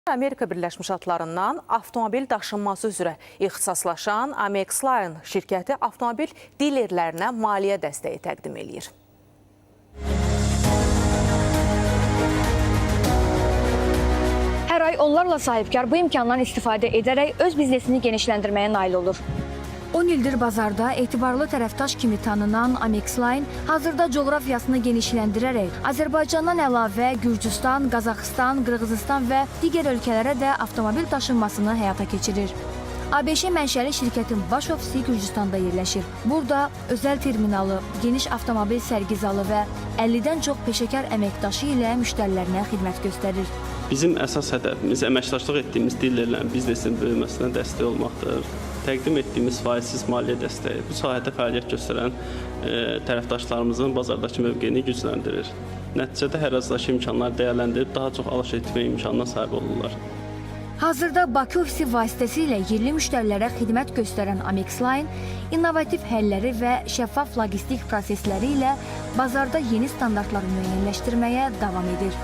Amerika Birləşmiş Ştatlarından avtomobil daşınması üzrə ixtisaslaşan Amex Line şirkəti avtomobil dilerlərinə maliyyə dəstəyi təqdim edir. Hər ay onlarla sahibkar bu imkandan istifadə edərək öz biznesini genişləndirməyə nail olur. 10 ildir bazarda etibarlı tərəfdaş kimi tanınan Amex Line hazırda coğrafiyasını genişləndirərək Azərbaycandan əlavə Gürcüstan, Qazaxıstan, Qırğızıstan və digər ölkələrə də avtomobil daşınmasını həyata keçirir. ABŞ mənşəli şirkətin baş ofisi Gürcüstanda yerləşir. Burada özəl terminalı, geniş avtomobil sərgi zalı və 50-dən çox peşəkar əməkdaşı ilə müştərilərinə xidmət göstərir. Bizim əsas hədəfimiz əməkdaşlıq etdiyimiz dillərlərin biznesin böyüməsinə dəstək olmaqdır. Təqdim etdiyimiz faizsiz maliyyə dəstəyi bu sahədə fəaliyyət göstərən tərəfdaşlarımızın bazardakı mövqeyini gücləndirir. Nəticədə hər azdakı imkanları dəyərləndirib daha çox alış etmə imkanına sahib olurlar. Hazırda Bakı ofisi vasitəsilə yerli müştərilərə xidmət göstərən Amex Line innovativ həlləri və şəffaf logistik prosesləri ilə bazarda yeni standartları müəyyənləşdirməyə davam edir.